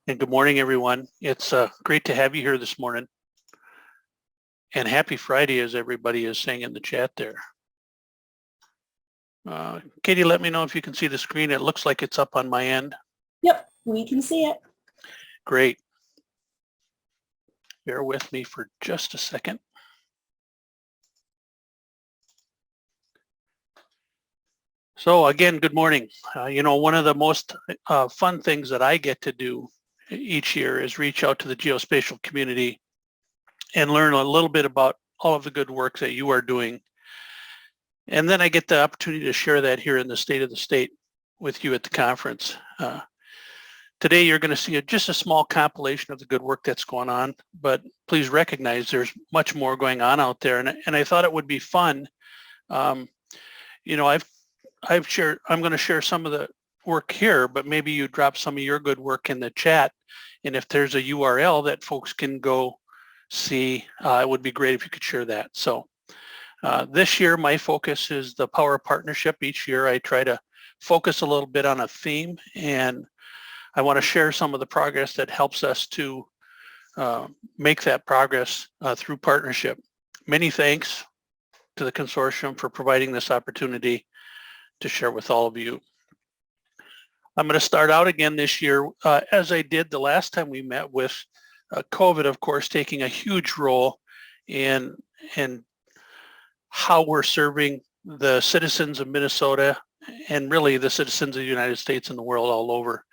And good morning, everyone. It's great to have you here this morning. And happy Friday, as everybody is saying in the chat there. Katie, let me know if you can see the screen. It looks like it's up on my end. Yep, we can see it. Great. Bear with me for just a second. So again, good morning. One of the most fun things that I get to do each year is reach out to the geospatial community and learn a little bit about all of the good work that you are doing. And then I get the opportunity to share that here in the State of the State with you at the conference. Today, you're going to see just a small compilation of the good work that's going on, but please recognize there's much more going on out there. And I thought it would be fun. I'm going to share some of the work here, but maybe you drop some of your good work in the chat. And if there's a URL that folks can go see, it would be great if you could share that. So this year, my focus is the Power of Partnership. Each year, I try to focus a little bit on a theme, and I want to share some of the progress that helps us to make that progress through partnership. Many thanks to the consortium for providing this opportunity to share with all of you. I'm going to start out again this year, as I did the last time we met, with COVID, of course, taking a huge role in how we're serving the citizens of Minnesota and really the citizens of the United States and the world all over.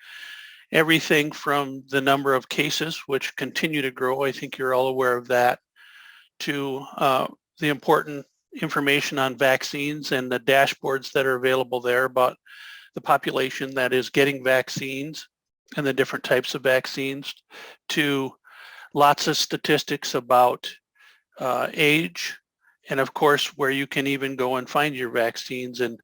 Everything from the number of cases, which continue to grow, I think you're all aware of that, to the important information on vaccines and the dashboards that are available there about the population that is getting vaccines and the different types of vaccines, to lots of statistics about age, and of course where you can even go and find your vaccines. And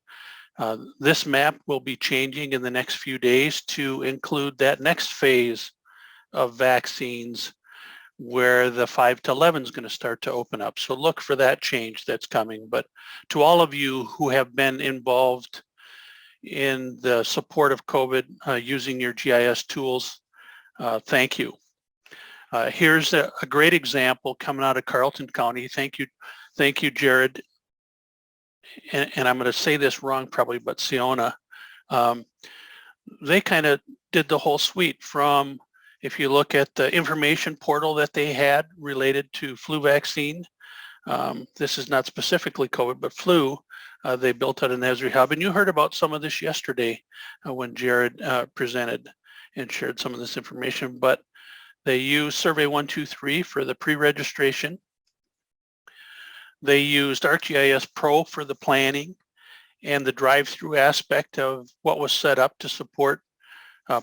this map will be changing in the next few days to include that next phase of vaccines where the 5 to 11 is going to start to open up. So look for that change that's coming. But to all of you who have been involved in the support of COVID using your GIS tools, thank you. Here's a great example coming out of Carlton County. Thank you, Jared. And I'm going to say this wrong probably, but Siona, they kind of did the whole suite from, if you look at the information portal that they had related to flu vaccine, this is not specifically COVID, but flu, they built out an Esri hub. And you heard about some of this yesterday when Jared presented and shared some of this information. But they used Survey 123 for the pre-registration. They used ArcGIS Pro for the planning and the drive-through aspect of what was set up to support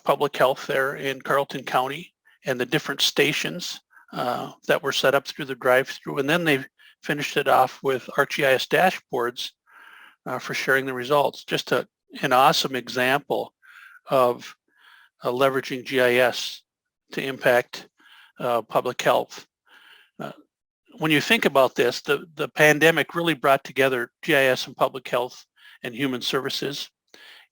public health there in Carlton County and the different stations that were set up through the drive-through. And then they finished it off with ArcGIS dashboards for sharing the results. Just an awesome example of leveraging GIS to impact public health. When you think about this, the pandemic really brought together GIS and public health and human services.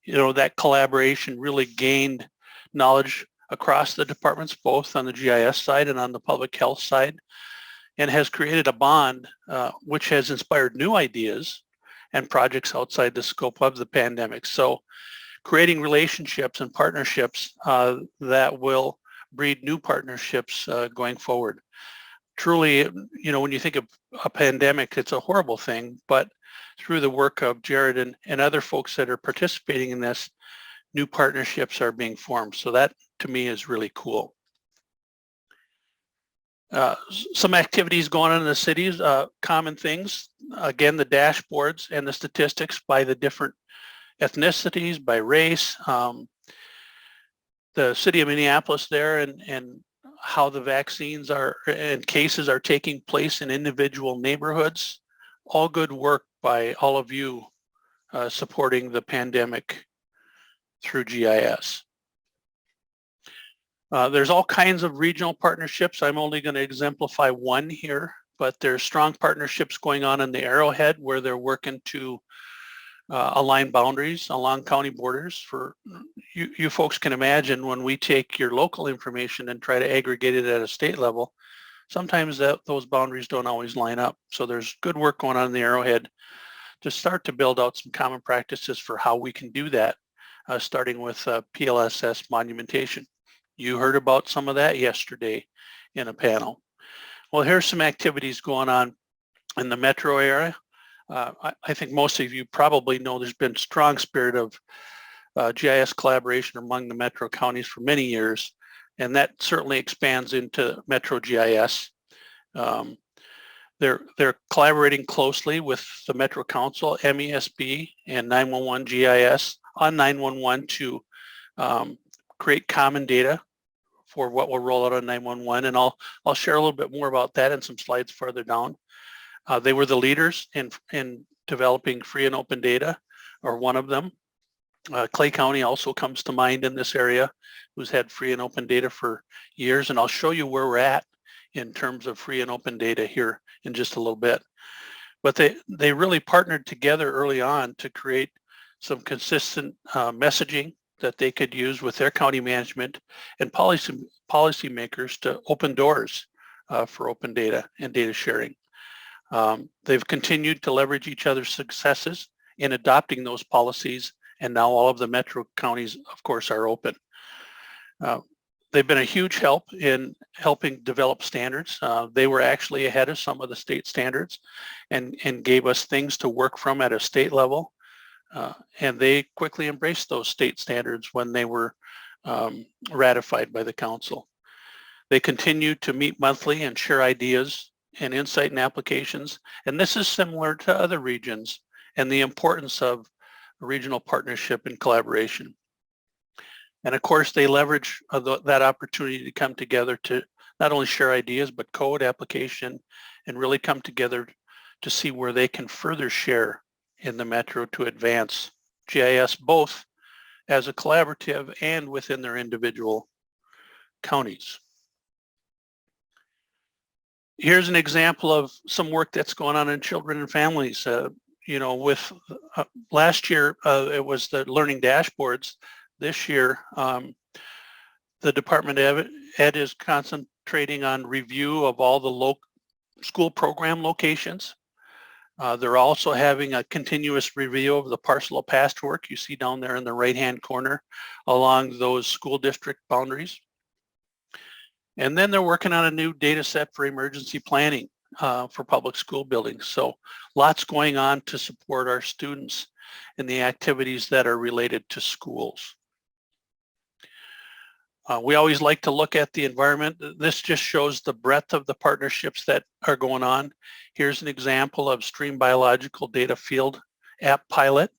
That collaboration really gained knowledge across the departments, both on the GIS side and on the public health side, and has created a bond which has inspired new ideas and projects outside the scope of the pandemic. So creating relationships and partnerships that will breed new partnerships going forward. Truly, when you think of a pandemic, it's a horrible thing, but through the work of Jared and other folks that are participating in this, new partnerships are being formed. So that, to me, is really cool. Some activities going on in the cities, common things. Again, the dashboards and the statistics by the different ethnicities, by race. The city of Minneapolis there and how the vaccines are and cases are taking place in individual neighborhoods. All good work by all of you supporting the pandemic through GIS. There's all kinds of regional partnerships. I'm only going to exemplify one here, but there's strong partnerships going on in the Arrowhead where they're working to align boundaries along county borders. For you folks can imagine when we take your local information and try to aggregate it at a state level, sometimes those boundaries don't always line up. So there's good work going on in the Arrowhead to start to build out some common practices for how we can do that, starting with PLSS monumentation. You heard about some of that yesterday in a panel. Well, here's some activities going on in the metro area. I think most of you probably know there's been strong spirit of GIS collaboration among the metro counties for many years, and that certainly expands into Metro GIS. They're collaborating closely with the Metro Council, MESB, and 911 GIS on 911 to create common data for what will roll out on 911, and I'll share a little bit more about that in some slides further down. They were the leaders in developing free and open data, or one of them. Clay County also comes to mind in this area, who's had free and open data for years, and I'll show you where we're at in terms of free and open data here in just a little bit. But they really partnered together early on to create some consistent messaging that they could use with their county management and policymakers to open doors for open data and data sharing. They've continued to leverage each other's successes in adopting those policies, and now all of the metro counties, of course, are open. They've been a huge help in helping develop standards. They were actually ahead of some of the state standards and gave us things to work from at a state level. And they quickly embraced those state standards when they were ratified by the council. They continue to meet monthly and share ideas and insight and applications. And this is similar to other regions and the importance of regional partnership and collaboration. And of course, they leverage that opportunity to come together to not only share ideas, but code, application, and really come together to see where they can further share in the metro to advance GIS, both as a collaborative and within their individual counties. Here's an example of some work that's going on in children and families. With last year, it was the learning dashboards. This year, the Department of Ed is concentrating on review of all the school program locations. They're also having a continuous review of the parcel of past work you see down there in the right-hand corner along those school district boundaries. And then they're working on a new data set for emergency planning for public school buildings. So lots going on to support our students in the activities that are related to schools. We always like to look at the environment. This just shows the breadth of the partnerships that are going on. Here's an example of Stream Biological Data Field app pilot.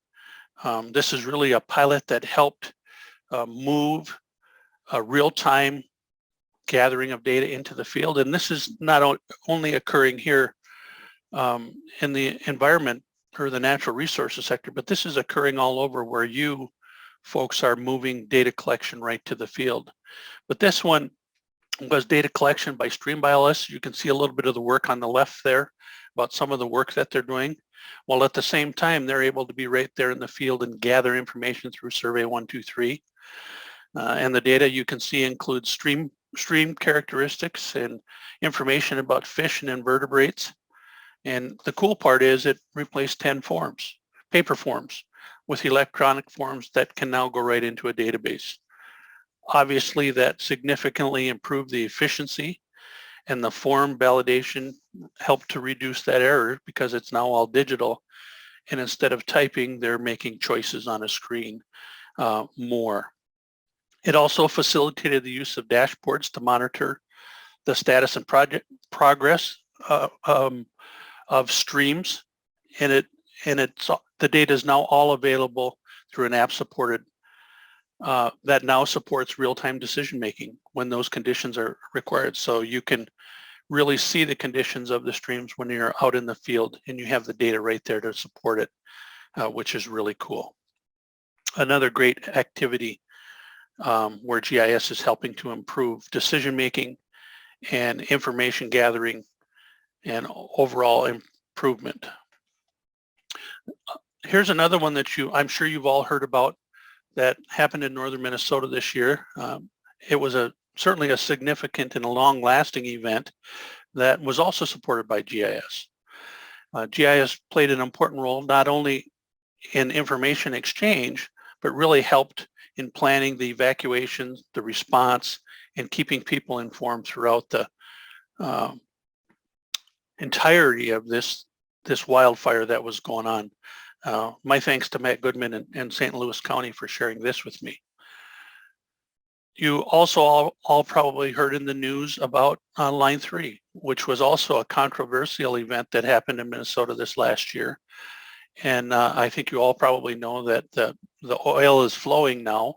This is really a pilot that helped move a real-time gathering of data into the field. And this is not only occurring here in the environment or the natural resources sector, but this is occurring all over where you folks are moving data collection right to the field. But this one was data collection by stream biologists. You can see a little bit of the work on the left there about some of the work that they're doing, while at the same time they're able to be right there in the field and gather information through Survey 123. And the data you can see includes stream characteristics and information about fish and invertebrates. And the cool part is it replaced 10 forms, paper forms, with electronic forms that can now go right into a database. Obviously, that significantly improved the efficiency, and the form validation helped to reduce that error because it's now all digital. And instead of typing, they're making choices on a screen more. It also facilitated the use of dashboards to monitor the status and project progress of streams, and the data is now all available through an app supported that now supports real-time decision making when those conditions are required. So you can really see the conditions of the streams when you're out in the field and you have the data right there to support it, which is really cool. Another great activity where GIS is helping to improve decision making and information gathering and overall improvement. Here's another one that I'm sure you've all heard about that happened in northern Minnesota this year. It was certainly a significant and a long-lasting event that was also supported by GIS. GIS played an important role not only in information exchange, but really helped in planning the evacuations, the response, and keeping people informed throughout the entirety of this wildfire that was going on. My thanks to Matt Goodman and St. Louis County for sharing this with me. You also all probably heard in the news about Line 3, which was also a controversial event that happened in Minnesota this last year. And I think you all probably know that the oil is flowing now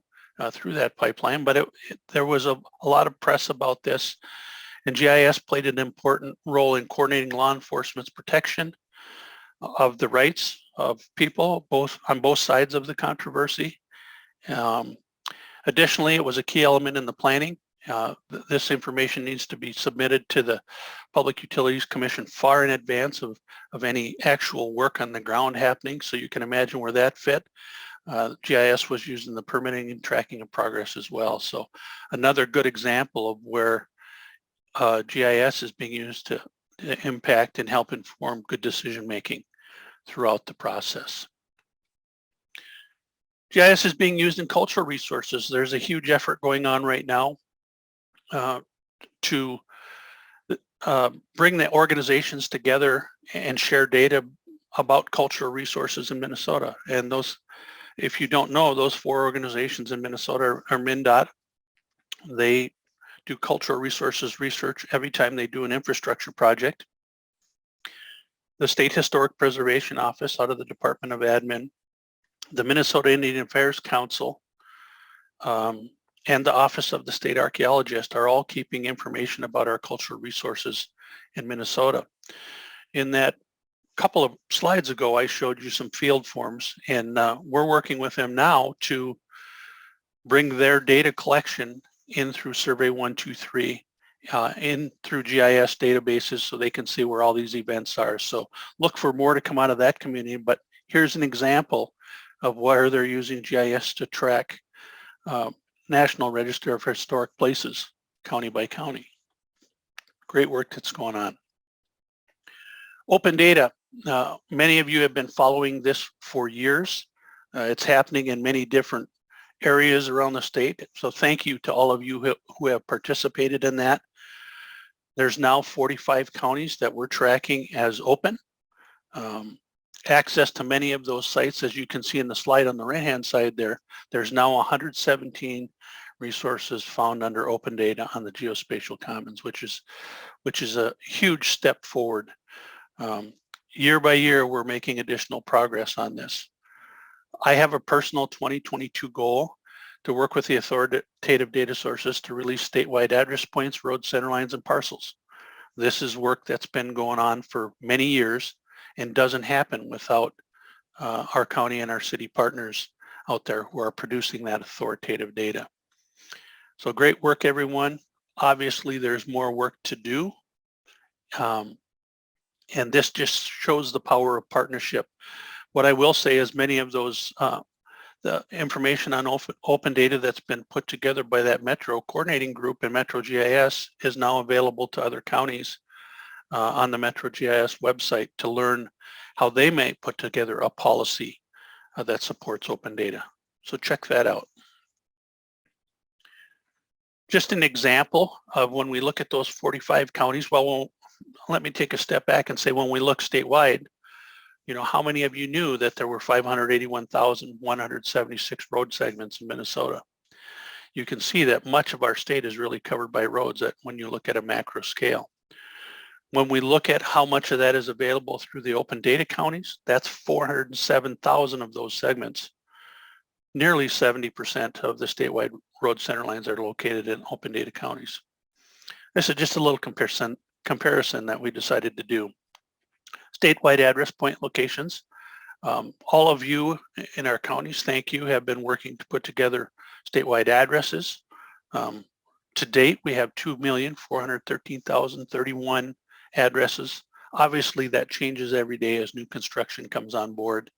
through that pipeline, but there was a lot of press about this, and GIS played an important role in coordinating law enforcement's protection of the rights of people on both sides of the controversy. Additionally, it was a key element in the planning. This information needs to be submitted to the Public Utilities Commission far in advance of any actual work on the ground happening. So you can imagine where that fit. GIS was used in the permitting and tracking of progress as well. So another good example of where GIS is being used to impact and help inform good decision making throughout the process. GIS is being used in cultural resources. There's a huge effort going on right now to bring the organizations together and share data about cultural resources in Minnesota. And those, if you don't know, those 4 organizations in Minnesota are MnDOT. They do cultural resources research every time they do an infrastructure project. The State Historic Preservation Office out of the Department of Admin, the Minnesota Indian Affairs Council, and the Office of the State Archaeologist are all keeping information about our cultural resources in Minnesota. In that couple of slides ago, I showed you some field forms, and we're working with them now to bring their data collection in through Survey 123, in through GIS databases so they can see where all these events are. So look for more to come out of that community, but here's an example of where they're using GIS to track National Register of Historic Places, county by county. Great work that's going on. Open data. Many of you have been following this for years. It's happening in many different areas around the state. So thank you to all of you who have participated in that. There's now 45 counties that we're tracking as open. Access to many of those sites, as you can see in the slide on the right-hand side there, there's now 117 resources found under open data on the Geospatial Commons, which is a huge step forward. Year by year, we're making additional progress on this. I have a personal 2022 goal to work with the authoritative data sources to release statewide address points, road center lines, and parcels. This is work that's been going on for many years and doesn't happen without our county and our city partners out there who are producing that authoritative data. So great work, everyone. Obviously, there's more work to do. And this just shows the power of partnership. What I will say is many of those, the information on open data that's been put together by that Metro coordinating group and Metro GIS is now available to other counties on the Metro GIS website to learn how they may put together a policy that supports open data. So check that out. Just an example of when we look at those 45 counties, well, let me take a step back and say when we look statewide, you know, how many of you knew that there were 581,176 road segments in Minnesota? You can see that much of our state is really covered by roads when you look at a macro scale. When we look at how much of that is available through the open data counties, that's 407,000 of those segments. Nearly 70% of the statewide road center lines are located in open data counties. This is just a little comparison that we decided to do. Statewide address point locations. All of you in our counties, thank you, have been working to put together statewide addresses. To date, we have 2,413,031 addresses. Obviously, that changes every day as new construction comes on board.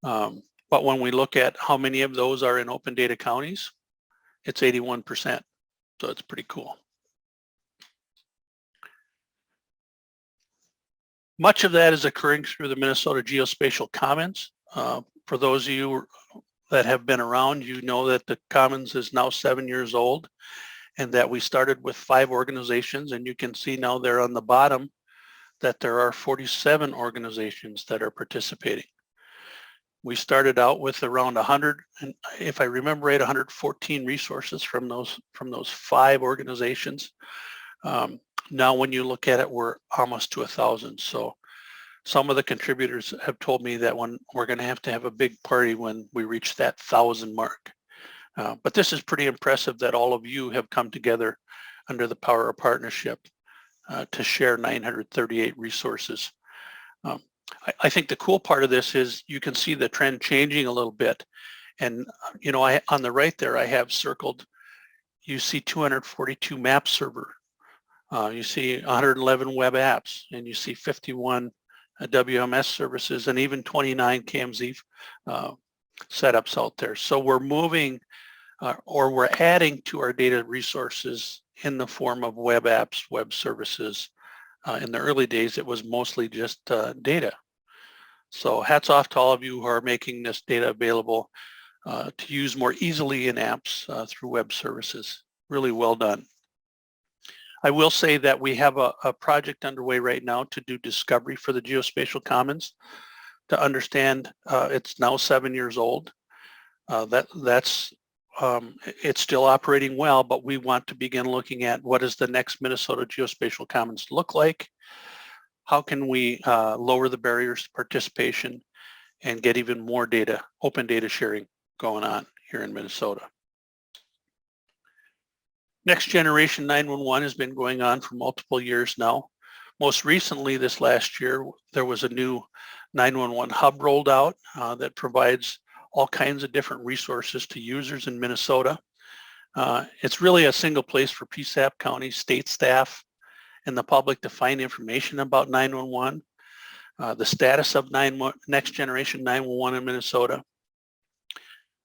But when we look at how many of those are in open data counties, it's 81%. So it's pretty cool. Much of that is occurring through the Minnesota Geospatial Commons. For those of you that have been around, you know that the Commons is now 7 years old and that we started with 5 organizations, and you can see now there on the bottom that there are 47 organizations that are participating. We started out with around 100, and if I remember right, 114 resources from those 5 organizations. Now when you look at it, we're almost to 1,000. So some of the contributors have told me that we're going to have a big party when we reach that 1,000 mark. But this is pretty impressive that all of you have come together under the power of partnership to share 938 resources. I think the cool part of this is you can see the trend changing a little bit. And, you know, on the right there, I have circled, you see 242 map server. You see 111 web apps, and you see 51 WMS services, and even 29 KMZ setups out there. So we're moving or we're adding to our data resources in the form of web apps, web services. In the early days, it was mostly just data. So hats off to all of you who are making this data available to use more easily in apps through web services. Really well done. I will say that we have a project underway right now to do discovery for the Geospatial Commons to understand it's now 7 years old. It's still operating well, but we want to begin looking at what does the next Minnesota Geospatial Commons look like? How can we lower the barriers to participation and get even more data, open data sharing going on here in Minnesota? Next Generation 911 has been going on for multiple years now. Most recently, this last year, there was a new 911 hub rolled out that provides all kinds of different resources to users in Minnesota. It's really a single place for PSAP counties, state staff, and the public to find information about 911, the status of Next Generation 911 in Minnesota.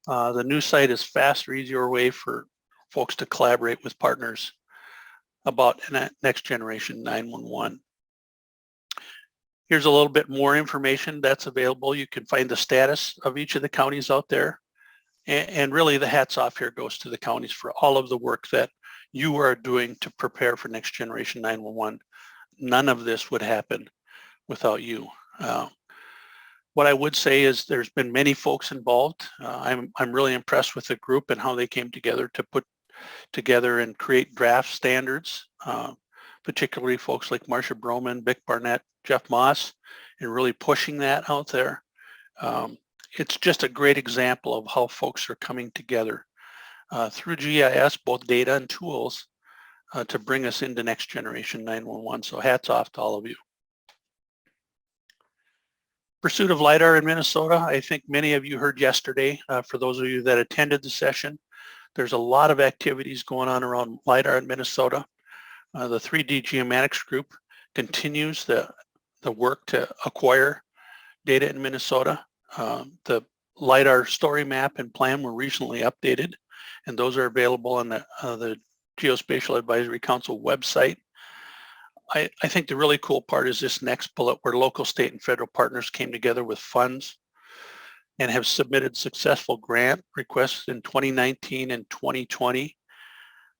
The new site is faster, easier way for folks to collaborate with partners about Next Generation 911. Here's a little bit more information that's available. You can find the status of each of the counties out there. And really the hats off here goes to the counties for all of the work that you are doing to prepare for Next Generation 911. None of this would happen without you. What I would say is there's been many folks involved. I'm really impressed with the group and how they came together to put together and create draft standards, particularly folks like Marcia Broman, Vic Barnett, Jeff Moss, and really pushing that out there. It's just a great example of how folks are coming together through GIS, both data and tools, to bring us into Next Generation 911. So hats off to all of you. Pursuit of LiDAR in Minnesota, I think many of you heard yesterday. For those of you that attended the session, there's a lot of activities going on around LiDAR in Minnesota. The 3D Geomatics Group continues the work to acquire data in Minnesota. The LiDAR story map and plan were recently updated, and those are available on the Geospatial Advisory Council website. I think the really cool part is this next bullet where local, state, and federal partners came together with funds and have submitted successful grant requests in 2019 and 2020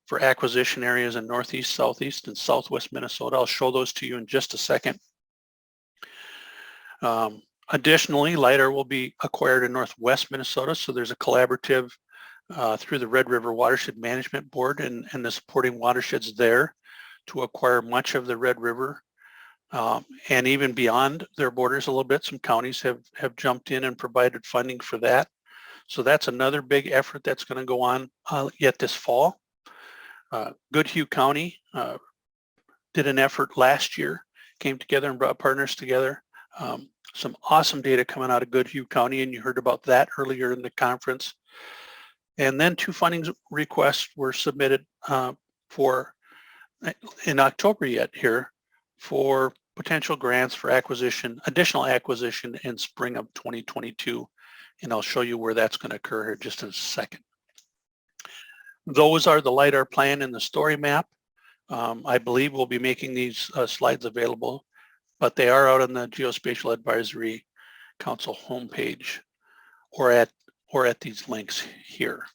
for acquisition areas in Northeast, Southeast, and Southwest Minnesota. I'll show those to you in just a second. Additionally, LiDAR will be acquired in Northwest Minnesota, so there's a collaborative through the Red River Watershed Management Board and the supporting watersheds there to acquire much of the Red River and even beyond their borders a little bit. Some counties have jumped in and provided funding for that. So that's another big effort that's going to go on yet this fall. Goodhue County did an effort last year, came together and brought partners together. Some awesome data coming out of Goodhue County, and you heard about that earlier in the conference. And then 2 funding requests were submitted in October yet here for potential grants for additional acquisition in spring of 2022 and I'll show you where that's going to occur here just in a second. Those are the LiDAR plan and the story map. I believe we'll be making these slides available, but they are out on the Geospatial Advisory Council homepage or at these links here.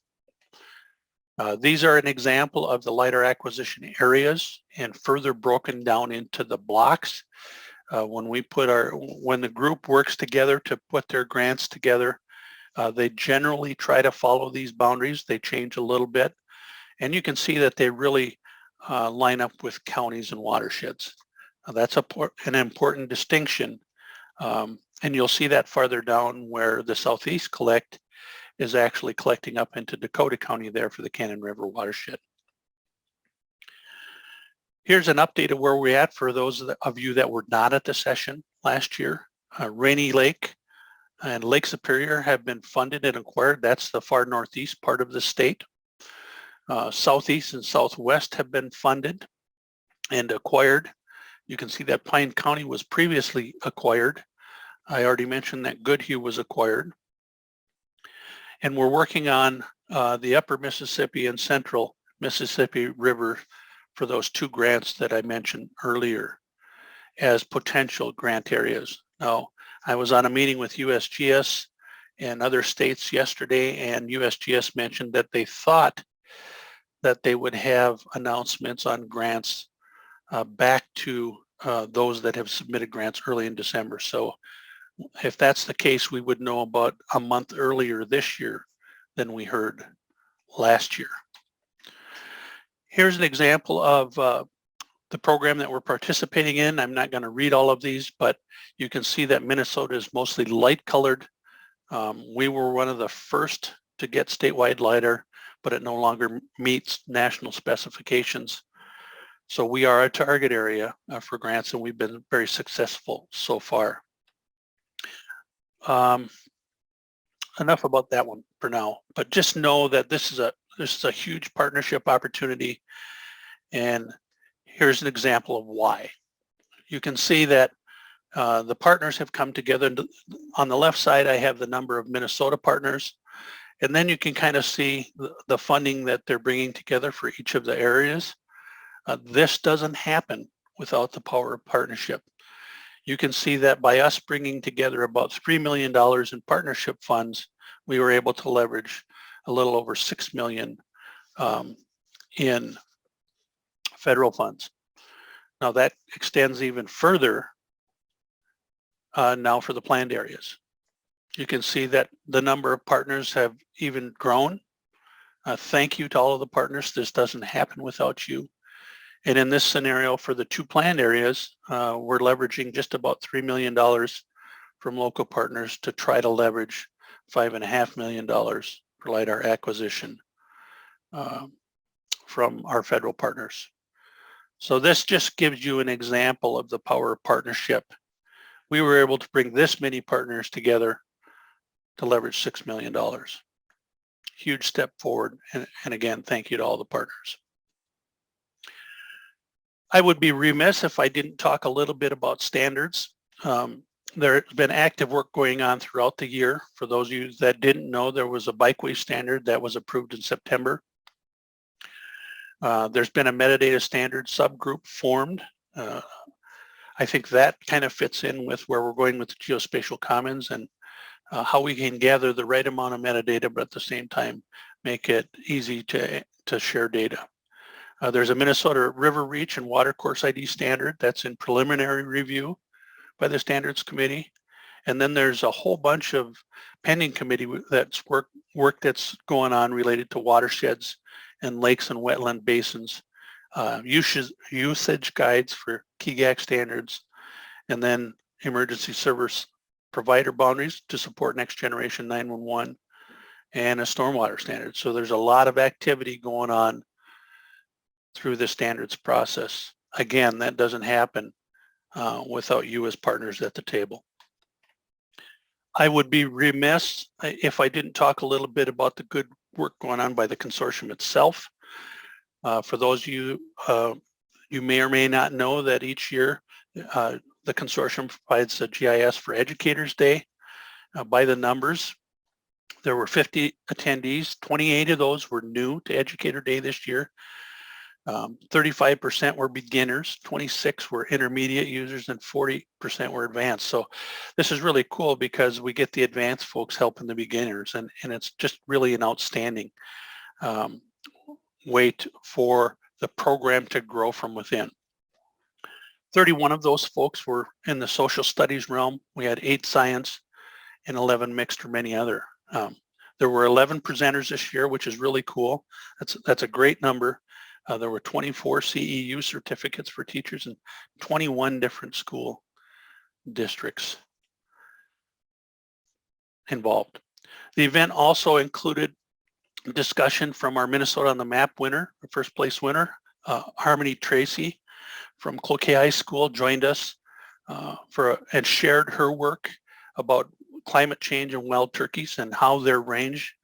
These are an example of the LiDAR acquisition areas and further broken down into the blocks. When the group works together to put their grants together, they generally try to follow these boundaries. They change a little bit, and you can see that they really line up with counties and watersheds. That's an important distinction, and you'll see that farther down where the Southeast Collect is actually collecting up into Dakota County there for the Cannon River watershed. Here's an update of where we're at for those of you that were not at the session last year. Rainy Lake and Lake Superior have been funded and acquired. That's the far northeast part of the state. Southeast and Southwest have been funded and acquired. You can see that Pine County was previously acquired. I already mentioned that Goodhue was acquired. And we're working on the upper Mississippi and central Mississippi River for those two grants that I mentioned earlier as potential grant areas. Now, I was on a meeting with USGS and other states yesterday, and USGS mentioned that they thought that they would have announcements on grants back to those that have submitted grants early in December. So if that's the case, we would know about a month earlier this year than we heard last year. Here's an example of the program that we're participating in. I'm not going to read all of these, but you can see that Minnesota is mostly light colored. We were one of the first to get statewide LiDAR, but it no longer meets national specifications. So we are a target area for grants, and we've been very successful so far. Enough about that one for now, but just know that this is a huge partnership opportunity, and here's an example of why. You can see that the partners have come together. On the left side, I have the number of Minnesota partners, and then you can kind of see the funding that they're bringing together for each of the areas. This doesn't happen without the power of partnership. You can see that by us bringing together about $3 million in partnership funds, we were able to leverage a little over $6 million in federal funds. Now that extends even further now for the planned areas. You can see that the number of partners have even grown. Thank you to all of the partners. This doesn't happen without you. And in this scenario for the two planned areas, we're leveraging just about $3 million from local partners to try to leverage $5.5 million for LiDAR acquisition from our federal partners. So this just gives you an example of the power of partnership. We were able to bring this many partners together to leverage $6 million. Huge step forward. And again, thank you to all the partners. I would be remiss if I didn't talk a little bit about standards. There's been active work going on throughout the year. For those of you that didn't know, there was a bikeway standard that was approved in September. There's been a metadata standard subgroup formed. I think that kind of fits in with where we're going with the Geospatial Commons and how we can gather the right amount of metadata, but at the same time, make it easy to share data. There's a Minnesota River Reach and Water Course ID standard that's in preliminary review by the Standards Committee. And then there's a whole bunch of pending committee that's work that's going on related to watersheds and lakes and wetland basins, usage guides for KEGAC standards, and then emergency service provider boundaries to support next generation 911 and a stormwater standard. So there's a lot of activity going on through the standards process. Again, that doesn't happen without you as partners at the table. I would be remiss if I didn't talk a little bit about the good work going on by the consortium itself. For those of you, you may or may not know that each year the consortium provides a GIS for Educators Day by the numbers. There were 50 attendees. 28 of those were new to Educator Day this year. 35% were beginners, 26 were intermediate users, and 40% were advanced. So this is really cool because we get the advanced folks helping the beginners, and it's just really an outstanding way for the program to grow from within. 31 of those folks were in the social studies realm. We had 8 science and 11 mixed or many other. There were 11 presenters this year, which is really cool. That's a great number. There were 24 CEU certificates for teachers in 21 different school districts involved. The event also included discussion from our Minnesota on the Map winner, the first place winner, Harmony Tracy from Cloquet High School joined us and shared her work about climate change and wild turkeys and how their range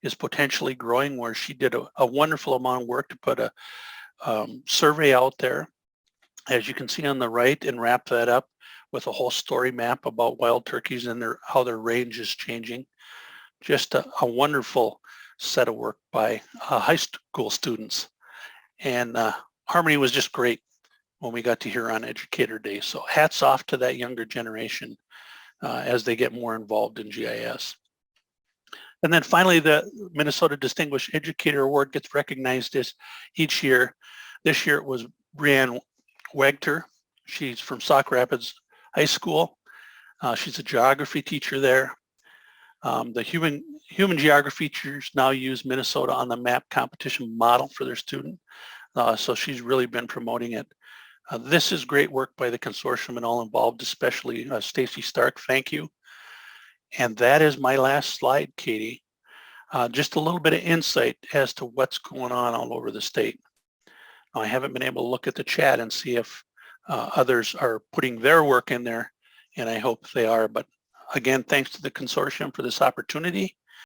is potentially growing, where she did a wonderful amount of work to put a survey out there, as you can see on the right, and wrap that up with a whole story map about wild turkeys and how their range is changing. Just a wonderful set of work by high school students. And Harmony was just great when we got to hear on Educator Day. So hats off to that younger generation as they get more involved in GIS. And then finally, the Minnesota Distinguished Educator Award gets recognized each year. This year it was Brianne Wegter. She's from Sauk Rapids High School. She's a geography teacher there. The human geography teachers now use Minnesota on the Map competition model for their student. So she's really been promoting it. This is great work by the consortium and all involved, especially Stacy Stark. Thank you. And that is my last slide, Katie. Just a little bit of insight as to what's going on all over the state. Now, I haven't been able to look at the chat and see if others are putting their work in there, and I hope they are. But again, thanks to the consortium for this opportunity.